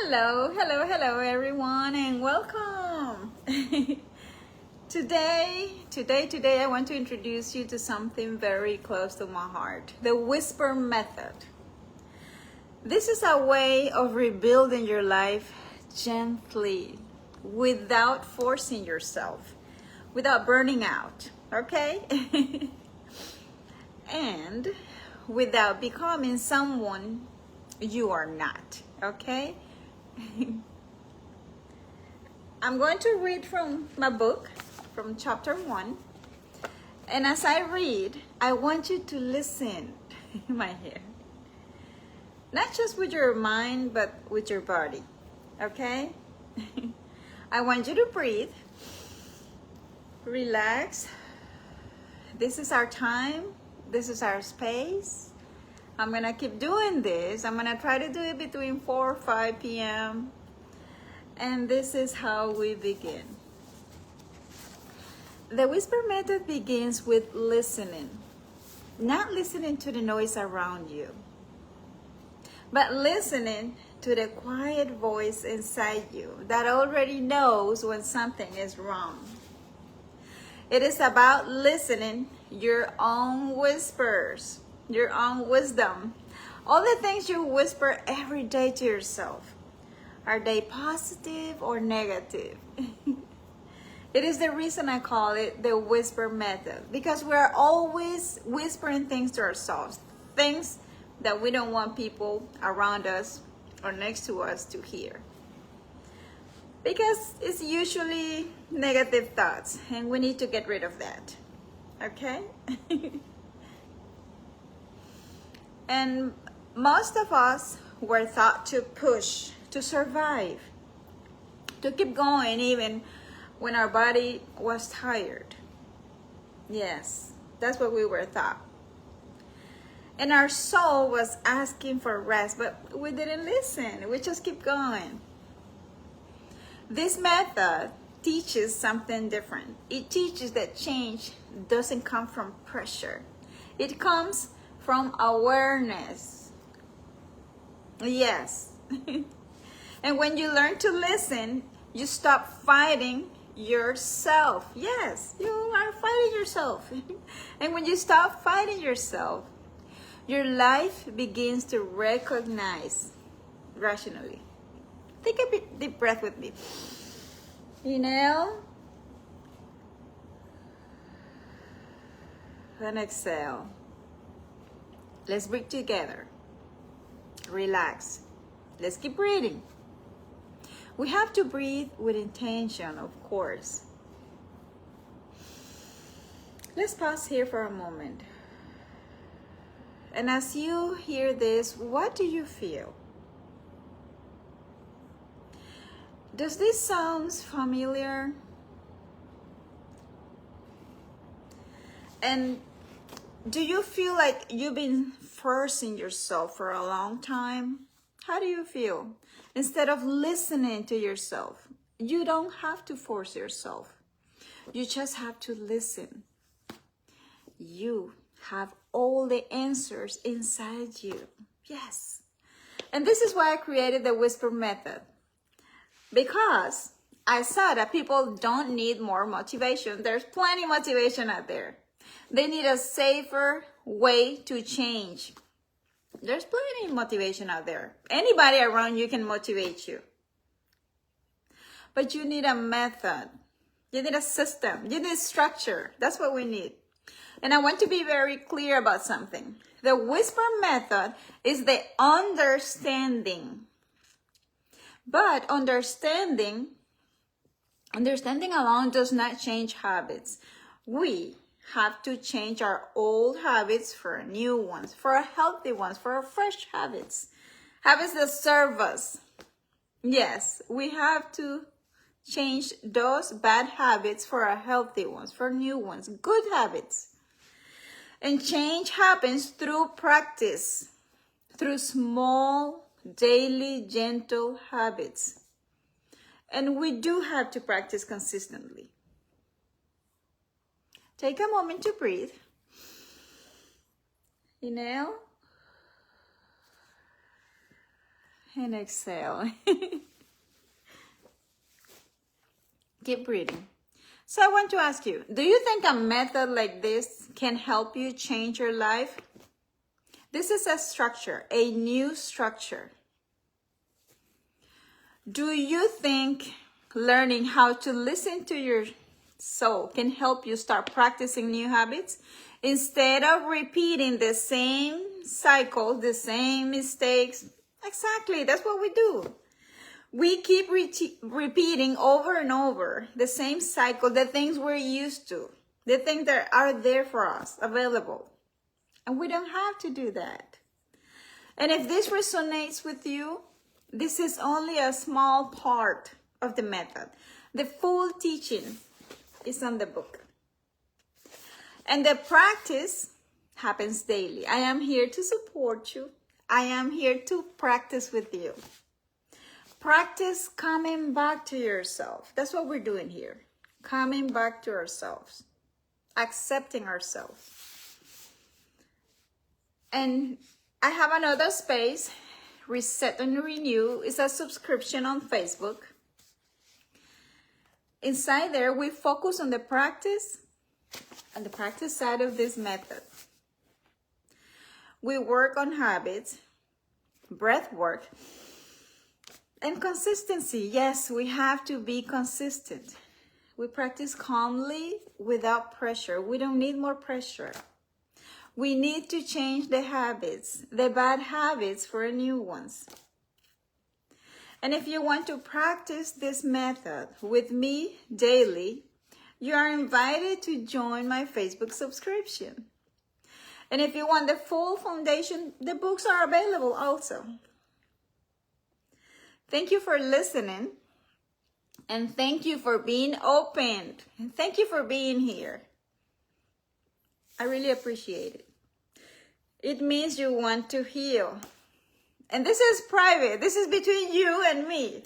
Hello everyone and welcome. Today I want to introduce you to something very close to my heart, the whisper method. This is a way of rebuilding your life gently, without forcing yourself, without burning out, okay? And without becoming someone you are not, okay? I'm going to read from my book, from chapter 1. And as I read, I want you to listen in my hair. Not just with your mind, but with your body, okay? I want you to breathe, relax. This is our time. This is our space. I'm gonna keep doing this. I'm gonna try to do it between 4 or 5 p.m. And this is how we begin. The whisper method begins with listening. Not listening to the noise around you, but listening to the quiet voice inside you that already knows when something is wrong. It is about listening your own whispers, your own wisdom. All the things you whisper every day to yourself. Are they positive or negative? It is the reason I call it the whisper method, because we're always whispering things to ourselves, things that we don't want people around us or next to us to hear. Because it's usually negative thoughts and we need to get rid of that, okay? And most of us were taught to push, to survive, to keep going even when our body was tired. Yes, that's what we were taught. And our soul was asking for rest, but we didn't listen. We just keep going. This method teaches something different. It teaches that change doesn't come from pressure. It comes from awareness. Yes. And when you learn to listen, you stop fighting yourself. Yes, you are fighting yourself. And when you stop fighting yourself, your life begins to recognize rationally. Take a deep breath with me. Inhale. And exhale. Let's breathe together. Relax. Let's keep breathing. We have to breathe with intention, of course. Let's pause here for a moment. And as you hear this, what do you feel? Does this sound familiar? And do you feel like you've been forcing yourself for a long time? How do you feel? Instead of listening to yourself, you don't have to force yourself. You just have to listen. You have all the answers inside you. Yes. And this is why I created the whisper method. Because I saw that people don't need more motivation. There's plenty of motivation out there. They need a safer way to change. There's plenty of motivation out there. Anybody around you can motivate you. But you need a method. You need a system. You need structure. That's what we need. And I want to be very clear about something. The whisper method is the understanding. But understanding alone does not change habits. We have to change our old habits for new ones, for healthy ones, for fresh habits. Habits that serve us. Yes, we have to change those bad habits for our healthy ones, for new ones, good habits. And change happens through practice, through small, daily, gentle habits. And we do have to practice consistently. Take a moment to breathe. Inhale. and exhale. Keep breathing. So I want to ask you, do you think a method like this can help you change your life? This is a structure, a new structure. Do you think learning how to listen to your soul can help you start practicing new habits instead of repeating the same cycle, the same mistakes? Exactly, that's what we do. We keep repeating over and over the same cycle, the things we're used to, the things that are there for us, available. And we don't have to do that. And if this resonates with you, this is only a small part of the method. The full teaching is on the book. And the practice happens daily. I am here to support you. I am here to practice with you. Practice coming back to yourself. That's what we're doing here. Coming back to ourselves. Accepting ourselves. And I have another space, Reset and Renew. It's a subscription on Facebook. Inside there, we focus on the practice side of this method. We work on habits, breath work, and consistency. Yes, we have to be consistent. We practice calmly without pressure. We don't need more pressure. We need to change the habits, the bad habits for new ones. And if you want to practice this method with me daily, you are invited to join my Facebook subscription. And if you want the full foundation, the books are available also. Thank you for listening. And thank you for being open. And thank you for being here. I really appreciate it. It means you want to heal. And this is private. This is between you and me.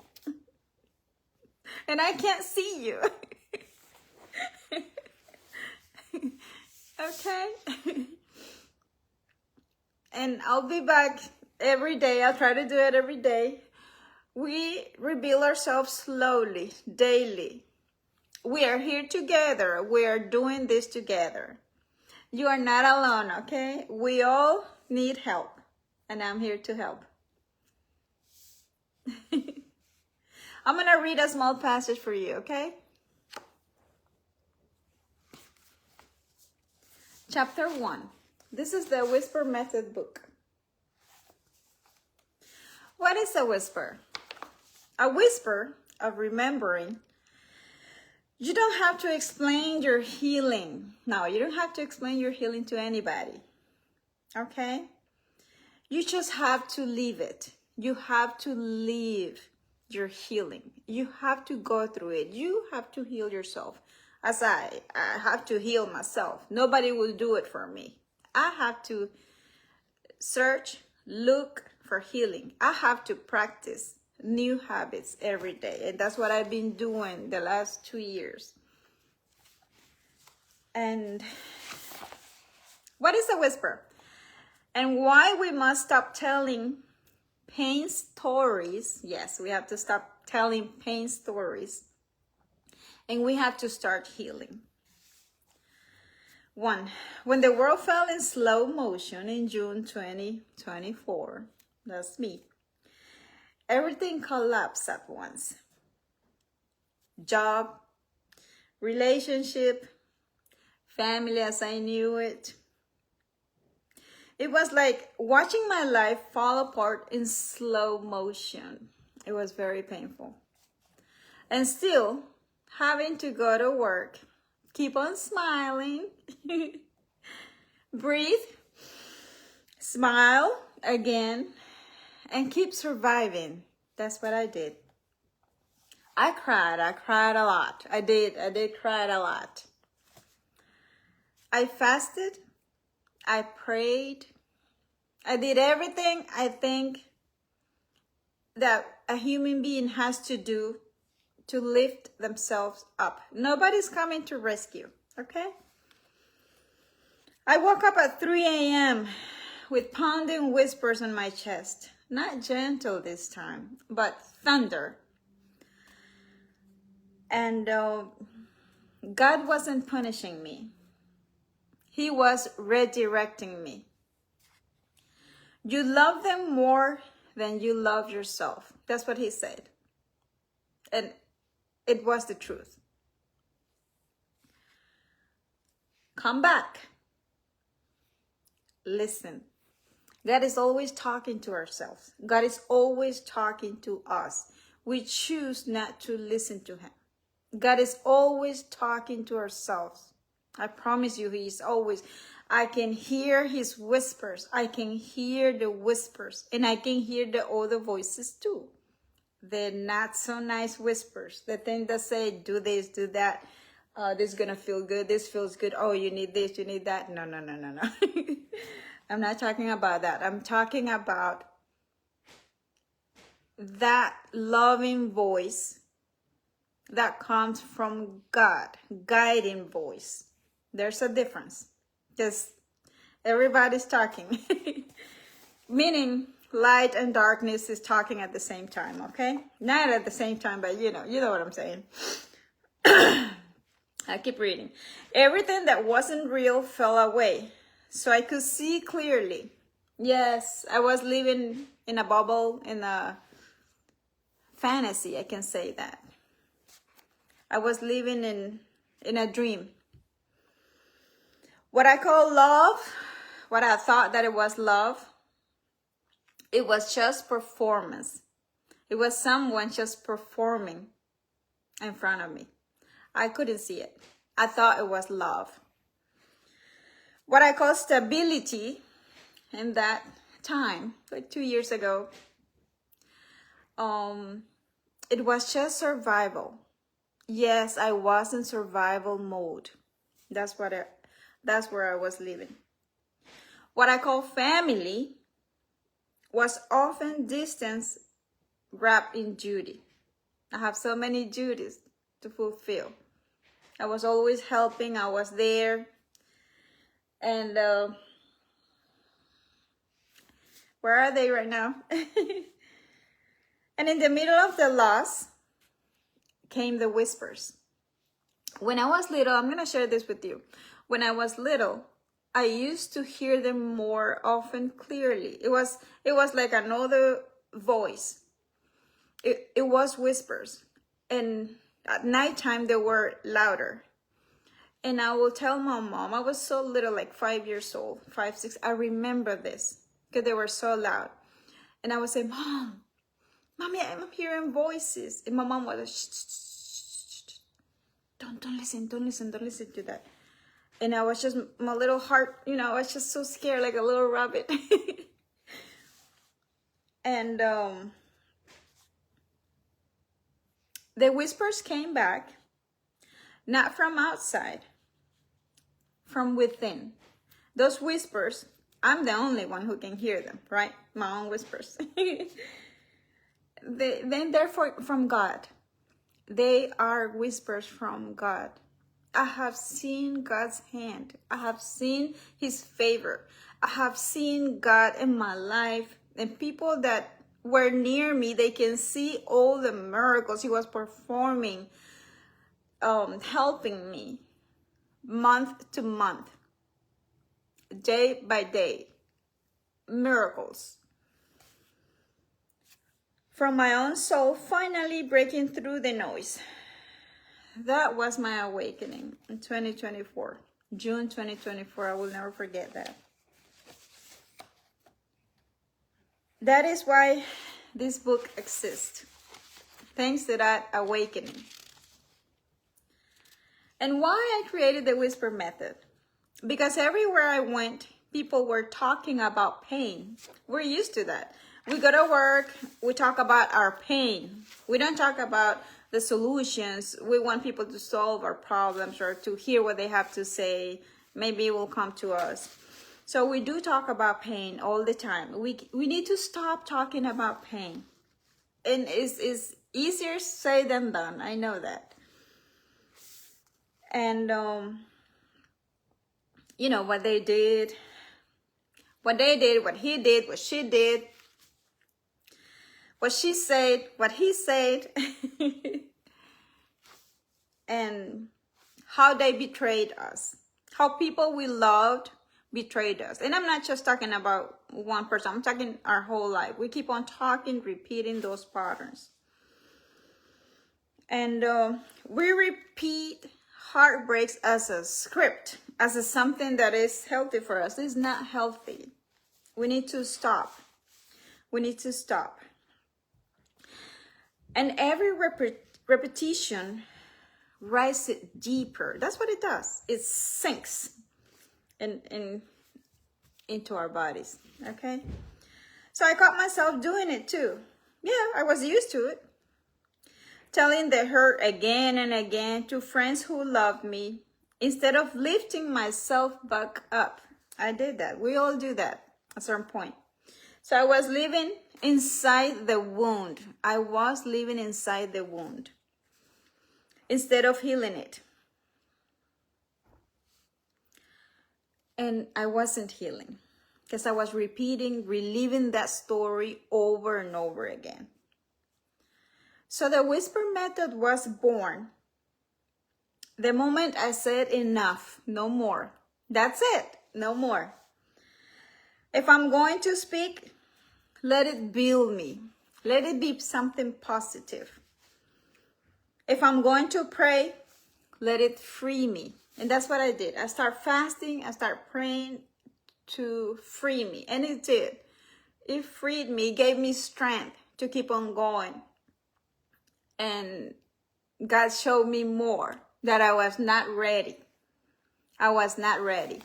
And I can't see you. Okay? And I'll be back every day. I'll try to do it every day. We reveal ourselves slowly, daily. We are here together. We are doing this together. You are not alone, okay? We all need help, and I'm here to help. I'm going to read a small passage for you, okay? Chapter 1. This is the Whisper Method book. What is a whisper? A whisper of remembering. You don't have to explain your healing. No, you don't have to explain your healing to anybody. Okay? You just have to live it. You have to live your healing. You have to go through it. You have to heal yourself. As I have to heal myself. Nobody will do it for me. I have to search, look for healing. I have to practice new habits every day. And that's what I've been doing the last 2 years. And what is a whisper? And why we must stop telling pain stories. Yes, we have to stop telling pain stories. And we have to start healing. 1. When the world fell in slow motion in June 2024, that's me. Everything collapsed at once. Job, relationship, family as I knew it. It was like watching my life fall apart in slow motion. It was very painful. And still having to go to work, keep on smiling, breathe, smile again, and keep surviving. That's what I did. I cried a lot. I did cry a lot. I fasted, I prayed, I did everything I think that a human being has to do to lift themselves up. Nobody's coming to rescue, okay? I woke up at 3 a.m. with pounding whispers on my chest. not gentle this time, but thunder. And God wasn't punishing me. He was redirecting me. You love them more than you love yourself. That's what he said. And it was the truth. Come back. Listen. God is always talking to ourselves. God is always talking to us. We choose not to listen to him. God is always talking to ourselves. I promise you, he is always. I can hear his whispers. I can hear the whispers. And I can hear the other voices too. The not so nice whispers. The thing that say, do this, do that. This is going to feel good. This feels good. Oh, you need this, you need that. No. I'm not talking about that. I'm talking about that loving voice that comes from God, guiding voice. There's a difference. Because everybody's talking. Meaning light and darkness is talking at the same time, okay? Not at the same time, but you know what I'm saying. I keep reading. Everything that wasn't real fell away, so I could see clearly. Yes, I was living in a bubble, in a fantasy, I can say that. I was living in a dream. What I call love, what I thought that it was love, it was just performance. It was someone just performing in front of me. I couldn't see it. I thought it was love. What I call stability in that time, like 2 years ago, it was just survival. Yes, I was in survival mode. That's where I was living. What I call family was often distance wrapped in duty. I have so many duties to fulfill. I was always helping. I was there. And where are they right now? And in the middle of the loss came the whispers. When I was little, I'm going to share this with you. When I was little, I used to hear them more often clearly. It was like another voice. It was whispers. And at nighttime, they were louder. And I will tell my mom, I was so little, like 5 years old, 5, 6. I remember this because they were so loud. And I would say, Mommy, I'm hearing voices. And my mom was like, shh. Don't listen to that. And I was just, my little heart, I was just so scared, like a little rabbit. And the whispers came back, not from outside, from within. Those whispers, I'm the only one who can hear them, right? My own whispers. They're from God. They are whispers from God. I have seen God's hand. I have seen his favor. I have seen God in my life. And people that were near me, they can see all the miracles he was performing, helping me month to month, day by day. Miracles. From my own soul finally breaking through the noise. That was my awakening in 2024. June 2024. I will never forget that. That is why this book exists. Thanks to that awakening. And why I created the whisper method. Because everywhere I went, people were talking about pain. We're used to that. We go to work, we talk about our pain. We don't talk about the solutions. We want people to solve our problems or to hear what they have to say. Maybe it will come to us. So we do talk about pain all the time. We need to stop talking about pain. And it's easier said than done. I know that. And, what they did, what he did, what she did, what she said, what he said, and how they betrayed us, how people we loved betrayed us. And I'm not just talking about one person, I'm talking our whole life. We keep on talking, repeating those patterns. And we repeat heartbreaks as a script, as a something that is healthy for us. It's not healthy. We need to stop. We need to stop. And every repetition rises it deeper. That's what it does. It sinks into our bodies. Okay? So I caught myself doing it too. Yeah, I was used to it. Telling the hurt again and again to friends who loved me instead of lifting myself back up. I did that. We all do that at a certain point. So I was living inside the wound. I was living inside the wound instead of healing it. And I wasn't healing because I was repeating, reliving that story over and over again. So the whisper method was born the moment I said enough, no more. That's it, no more. If I'm going to speak, let it build me. Let it be something positive. If I'm going to pray, let it free me. And that's what I did. I started fasting, I started praying to free me. And it did. It freed me, it gave me strength to keep on going. And God showed me more that I was not ready. I was not ready.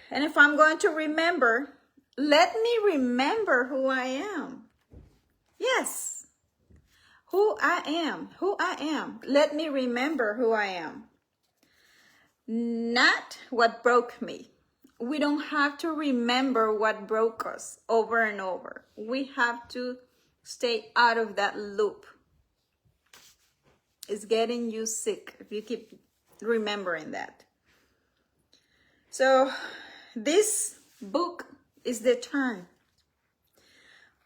And if I'm going to remember, let me remember who I am. Yes, who I am. Let me remember who I am. Not what broke me. We don't have to remember what broke us over and over. We have to stay out of that loop. It's getting you sick if you keep remembering that. So this book is the turn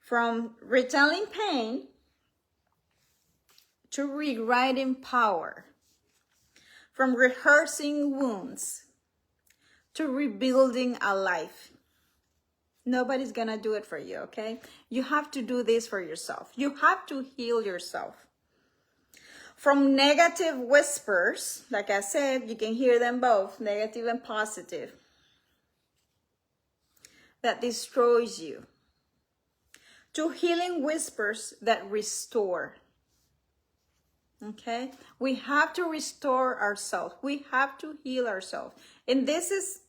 from retelling pain to rewriting power, from rehearsing wounds to rebuilding a life. Nobody's gonna do it for you, okay? You have to do this for yourself. You have to heal yourself. From negative whispers, like I said, you can hear them both, negative and positive, that destroys you, to healing whispers that restore. Okay? We have to restore ourselves. We have to heal ourselves. And this is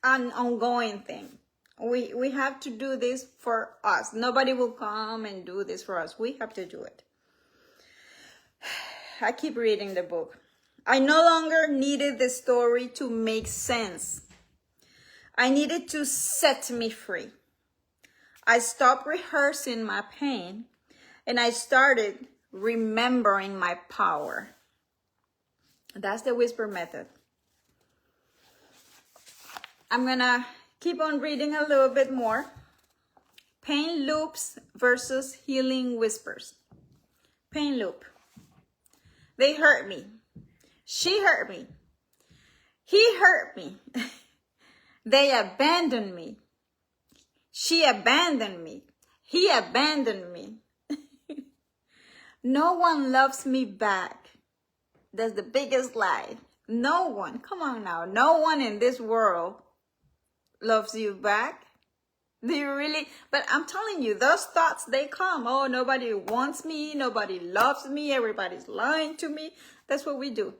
an ongoing thing. We have to do this for us. Nobody will come and do this for us. We have to do it. I keep reading the book. I no longer needed the story to make sense. I needed to set me free. I stopped rehearsing my pain and I started remembering my power. That's the whisper method. I'm gonna keep on reading a little bit more. Pain loops versus healing whispers. Pain loop. They hurt me. She hurt me. He hurt me. They abandoned me. She abandoned me. He abandoned me. No one loves me back. That's the biggest lie. No one. Come on now. No one in this world loves you back. Do you really? But I'm telling you, those thoughts, they come. Oh, nobody wants me. Nobody loves me. Everybody's lying to me. That's what we do.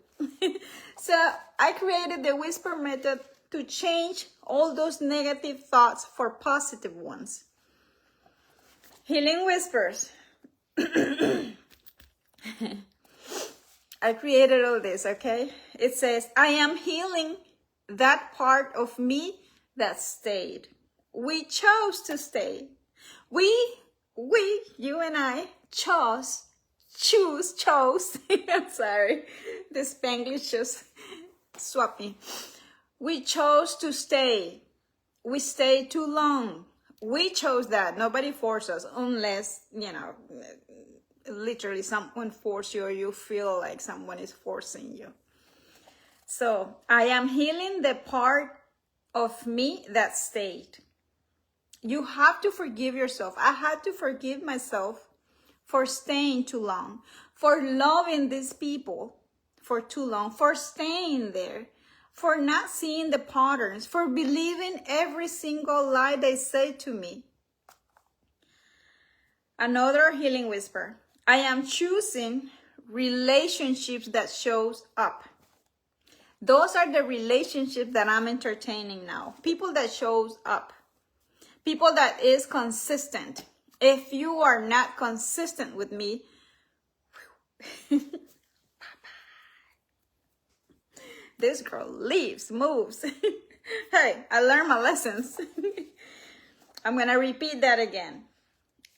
So I created the whisper method to change all those negative thoughts for positive ones. Healing whispers. I created all this, okay? It says, I am healing that part of me that stayed. We chose to stay. We, you and I, chose. I'm sorry. The Spanglish just swapped me. We chose to stay. We stayed too long. We chose that. Nobody forced us, unless, literally someone forced you or you feel like someone is forcing you. So I am healing the part of me that stayed. You have to forgive yourself. I had to forgive myself for staying too long, for loving these people for too long, for staying there, for not seeing the patterns, for believing every single lie they say to me. Another healing whisper. I am choosing relationships that shows up. Those are the relationships that I'm entertaining now. People that shows up. People that is consistent. If you are not consistent with me, this girl leaves, moves. Hey, I learned my lessons. I'm going to repeat that again.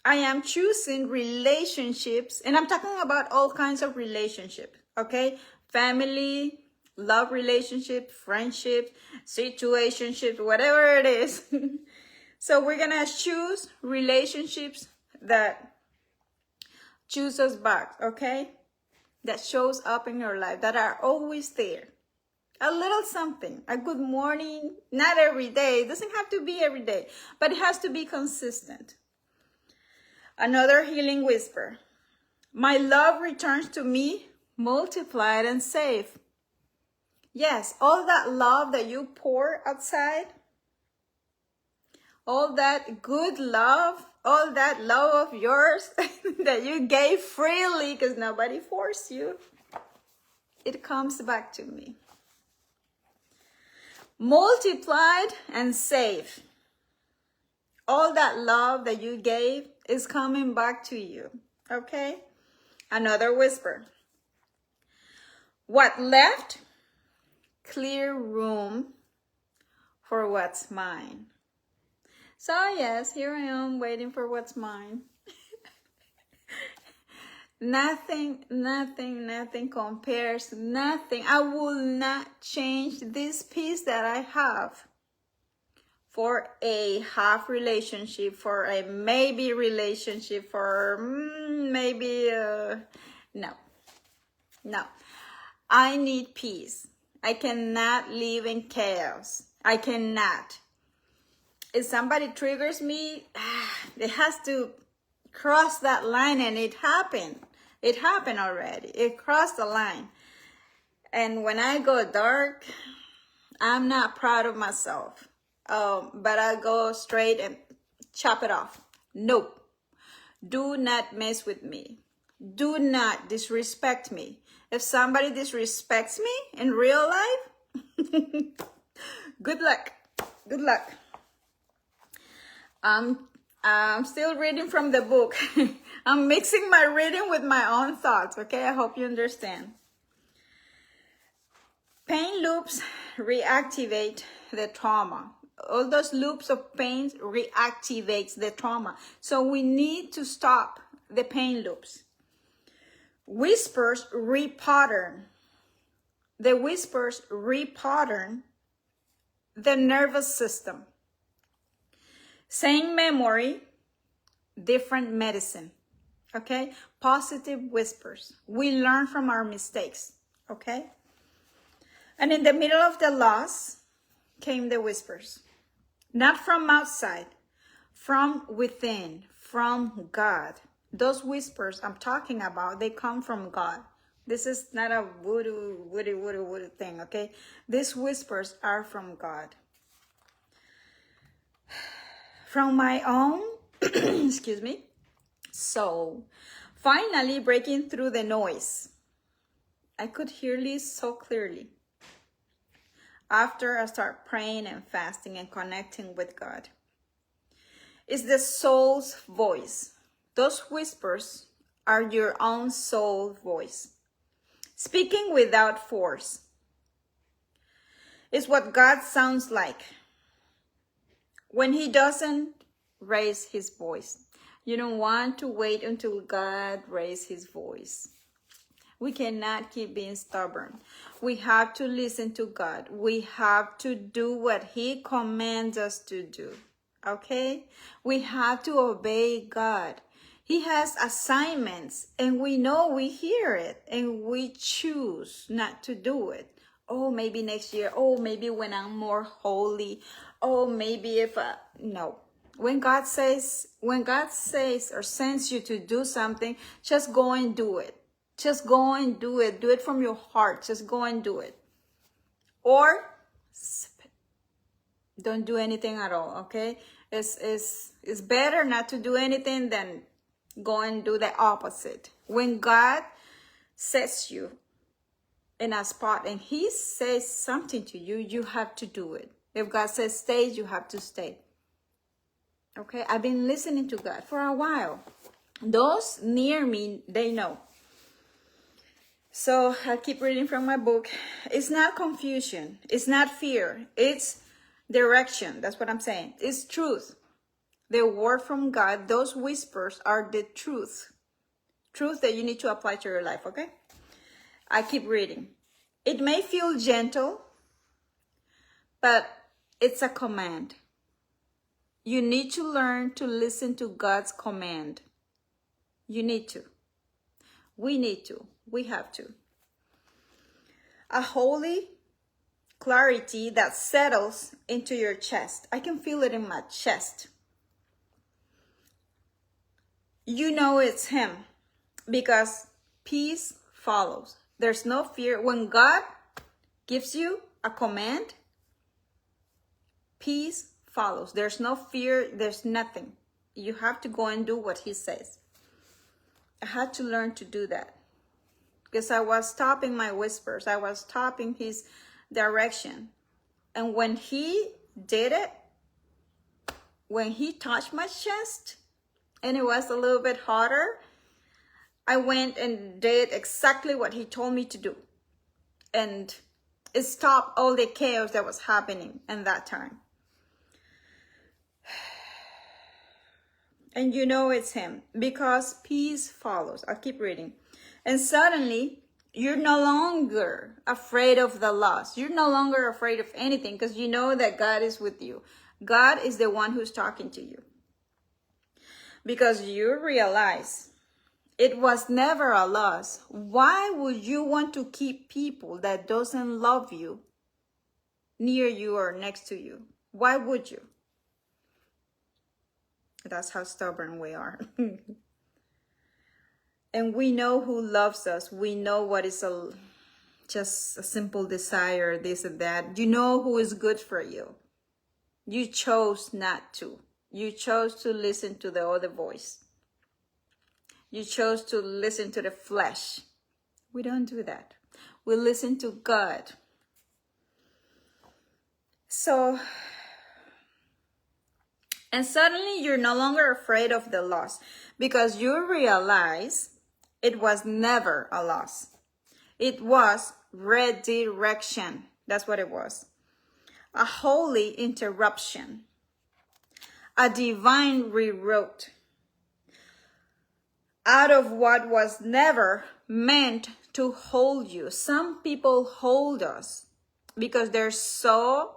I am choosing relationships, and I'm talking about all kinds of relationships, okay? Family, love relationship, friendship, situationship, whatever it is. So we're going to choose relationships that choose us back, okay? That shows up in your life, that are always there. A little something, a good morning, not every day. It doesn't have to be every day, but it has to be consistent. Another healing whisper. My love returns to me, multiplied and safe. Yes, all that love that you pour outside, all that good love, all that love of yours that you gave freely because nobody forced you, it comes back to me. Multiplied and safe. All that love that you gave is coming back to you, okay? Another whisper. What left? Clear room for what's mine. So yes, here I am waiting for what's mine. Nothing compares, nothing. I will not change this piece that I have for a half relationship, for a maybe relationship, for maybe, no. I need peace. I cannot live in chaos. I cannot. If somebody triggers me, it has to cross that line, and it happened. It happened already. It crossed the line. And when I go dark, I'm not proud of myself. But I go straight and chop it off. Nope. Do not mess with me. Do not disrespect me. If somebody disrespects me in real life, good luck. Good luck. I'm still reading from the book. I'm mixing my reading with my own thoughts, okay? I hope you understand. Pain loops reactivate the trauma. All those loops of pain reactivates the trauma. So we need to stop the pain loops. Whispers repattern. The whispers repattern the nervous system. Same memory, different medicine, okay? Positive whispers. We learn from our mistakes, okay? And in the middle of the loss came the whispers. Not from outside, from within, from God. Those whispers I'm talking about, they come from God. This is not a voodoo thing, okay? These whispers are from God. From my own, excuse me, soul. Finally breaking through the noise. I could hear this so clearly. After I start praying and fasting and connecting with God. It's the soul's voice. Those whispers are your own soul voice. Speaking without force. It's what God sounds like when he doesn't raise his voice. You don't want to wait until God raises his voice. We cannot keep being stubborn. We have to listen to God. We have to do what he commands us to do. okay? We have to obey God. He has assignments, and we know we hear it, and we choose not to do it. Oh, maybe next year. Oh, maybe when I'm more holy. Oh, maybe if no. When God says or sends you to do something, just go and do it. Just go and do it. Do it from your heart. Just go and do it. Or don't do anything at all, okay? It's better not to do anything than go and do the opposite. When God sets you in a spot and he says something to you, you have to do it. If God says stay, you have to stay. Okay, I've been listening to God for a while. Those near me, they know. So I keep reading from my book. It's not confusion. It's not fear. It's direction. That's what I'm saying. It's truth. The word from God, those whispers are the truth. Truth that you need to apply to your life, okay? I keep reading. It may feel gentle, but it's a command. You need to learn to listen to God's command. You need to. We need to. We have to. A holy clarity that settles into your chest. I can feel it in my chest. You know it's him because peace follows. There's no fear. When God gives you a command, peace follows. There's no fear. There's nothing. You have to go and do what he says. I had to learn to do that because I was stopping my whispers. I was stopping his direction. And when he did it, when he touched my chest and it was a little bit harder, I went and did exactly what he told me to do. And it stopped all the chaos that was happening in that time. And you know it's him because peace follows. I'll keep reading. And suddenly, you're no longer afraid of the loss. You're no longer afraid of anything because you know that God is with you. God is the one who's talking to you. Because you realize it was never a loss. Why would you want to keep people that doesn't love you near you or next to you? Why would you? That's how stubborn we are. And we know who loves us. We know what is just a simple desire, this and that. You know who is good for you. You chose not to. You chose to listen to the other voice. You chose to listen to the flesh. We don't do that. We listen to God. So, and suddenly you're no longer afraid of the loss because you realize it was never a loss. It was redirection. That's what it was. A holy interruption. A divine rewrote. Out of what was never meant to hold you. Some people hold us because they're so,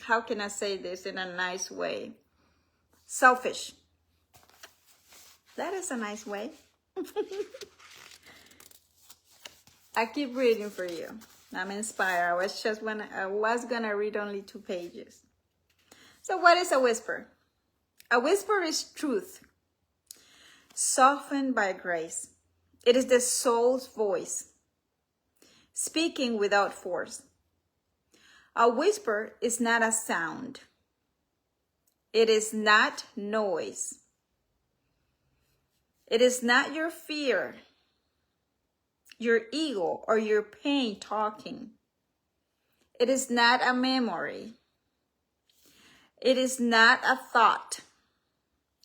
how can I say this in a nice way? Selfish. That is a nice way. I keep reading for you. I'm inspired. I was gonna read only 2 pages. So what is a whisper? A whisper is truth, softened by grace. It is the soul's voice, speaking without force. A whisper is not a sound. It is not noise. It is not your fear, your ego, or your pain talking. It is not a memory. It is not a thought.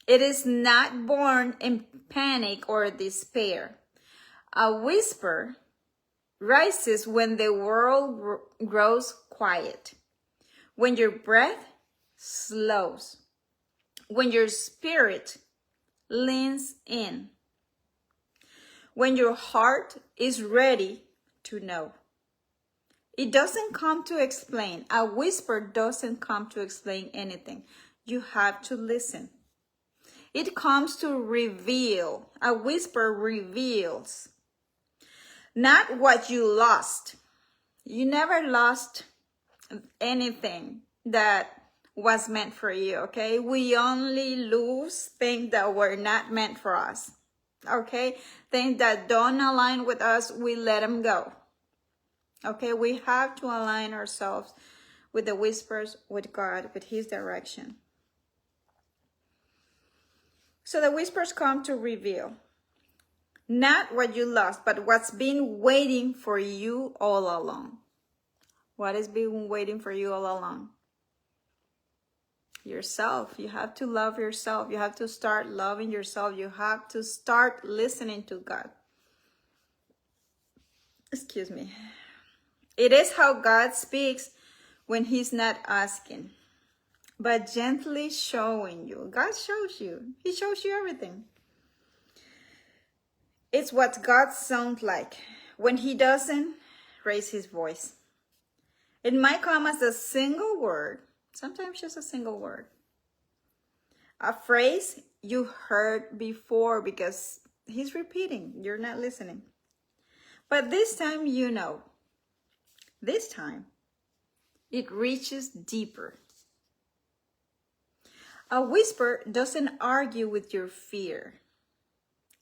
It is not born in panic or despair. A whisper rises when the world grows quiet, when your breath slows, when your spirit leans in, when your heart is ready to know. It doesn't come to explain. A whisper doesn't come to explain anything. You have to listen. It comes to reveal. A whisper reveals not what you lost. You never lost anything that was meant for you, okay? We only lose things that were not meant for us, okay? Things that don't align with us, we let them go, okay? We have to align ourselves with the whispers, with God, with His direction. So the whispers come to reveal not what you lost, but what's been waiting for you all along. What has been waiting for you all along? Yourself. You have to love yourself. You have to start loving yourself. You have to start listening to God. Excuse me. It is how God speaks when He's not asking, but gently showing you. God shows you. He shows you everything. It's what God sounds like when He doesn't raise His voice. It might come as a single word, sometimes just a single word. A phrase you heard before because He's repeating, you're not listening. But this time you know. This time it reaches deeper. A whisper doesn't argue with your fear.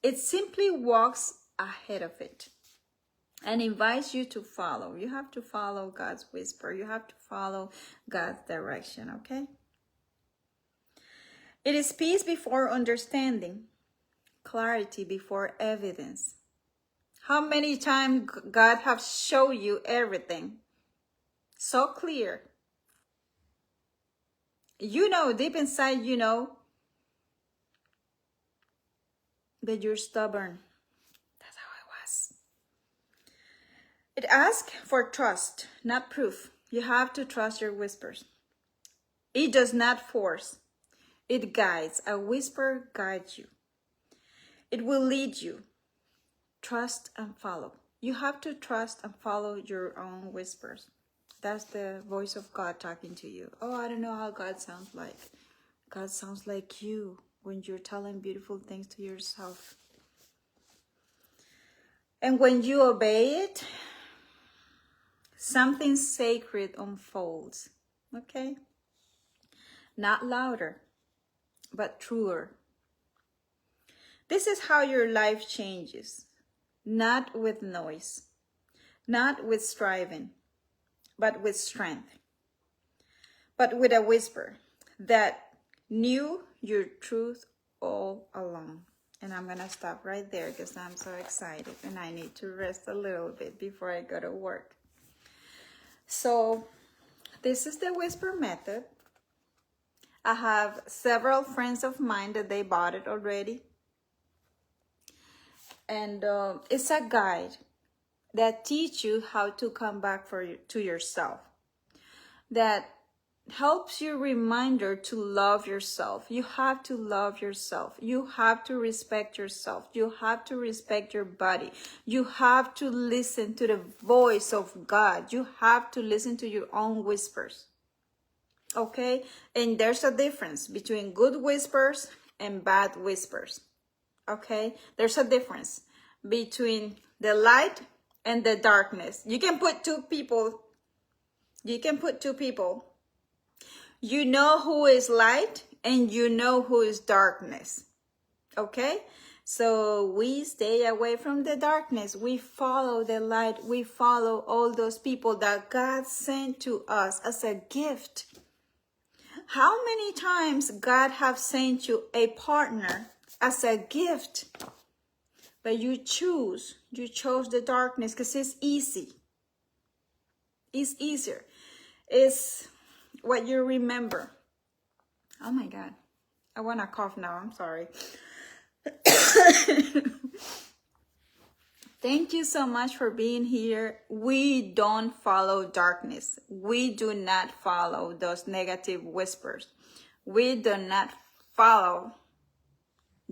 It simply walks ahead of it and invites you to follow. You have to follow God's whisper. You have to follow God's direction, okay? It is peace before understanding, clarity before evidence. How many times God has shown you everything so clear? You know, deep inside, you know, but you're stubborn. That's how it was. It asks for trust, not proof. You have to trust your whispers. It does not force. It guides. A whisper guides you. It will lead you. Trust and follow. You have to trust and follow your own whispers. That's the voice of God talking to you. Oh, I don't know how God sounds like. God sounds like you when you're telling beautiful things to yourself. And when you obey it, something sacred unfolds. Okay? Not louder, but truer. This is how your life changes. Not with noise, not with striving, but with strength. But with a whisper that knew your truth all along. And I'm going to stop right there because I'm so excited and I need to rest a little bit before I go to work. So this is the whisper method. I have several friends of mine that they bought it already. And it's a guide that teaches you how to come back to yourself. That helps you reminder to love yourself. You have to love yourself. You have to respect yourself. You have to respect your body. You have to listen to the voice of God. You have to listen to your own whispers. Okay? And there's a difference between good whispers and bad whispers. Okay? There's a difference between the light and the darkness. You can put two people. You know who is light and you know who is darkness. Okay? So we stay away from the darkness. We follow the light. We follow all those people that God sent to us as a gift. How many times God have sent you a partner as a gift? But you chose the darkness because it's easy. It's easier. It's what you remember. Oh my God. I want to cough now. I'm sorry. Thank you so much for being here. We don't follow darkness. We do not follow those negative whispers. We do not follow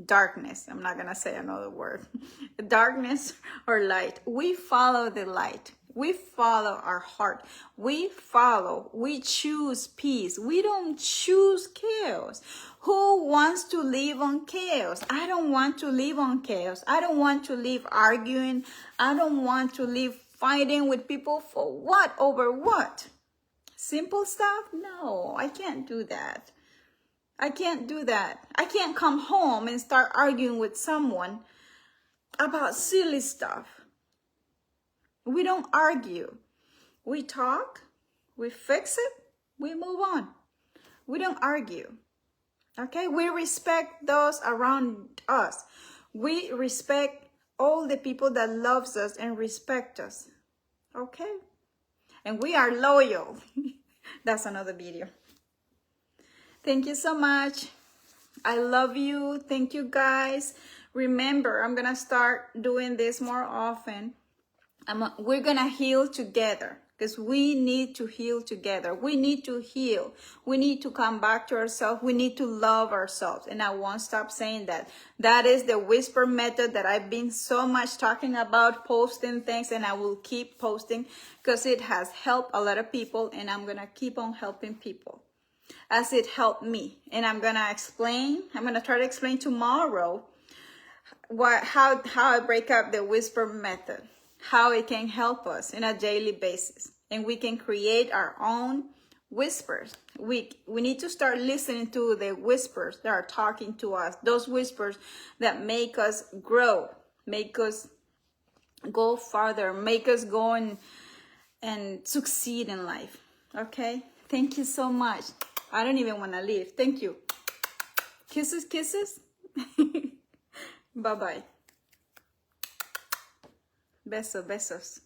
darkness. I'm not going to say another word. Darkness or light. We follow the light. We follow our heart. We choose peace. We don't choose chaos? Who wants to live on chaos? I don't want to live on chaos. I don't want to live arguing. I don't want to live fighting with people for what? Over what? Simple stuff? No, I can't do that. I can't do that. I can't come home and start arguing with someone about silly stuff. We don't argue. We talk, we fix it, we move on. We don't argue. Okay? We respect those around us. We respect all the people that loves us and respect us. Okay? And we are loyal. That's another video. Thank you so much. I love you. Thank you, guys. Remember, I'm going to start doing this more often. We're going to heal together because we need to heal together. We need to heal. We need to come back to ourselves. We need to love ourselves. And I won't stop saying that. That is the whisper method that I've been so much talking about, posting things, and I will keep posting because it has helped a lot of people, and I'm going to keep on helping people as it helped me. And I'm going to try to explain tomorrow how I break up the whisper method, how it can help us in a daily basis, and we can create our own whispers. We need to start listening to the whispers that are talking to us, those whispers that make us grow, make us go farther, make us go and succeed in life. Okay? Thank you so much. I don't even want to leave. Thank you. Kisses, kisses. Bye-bye. Besos, besos.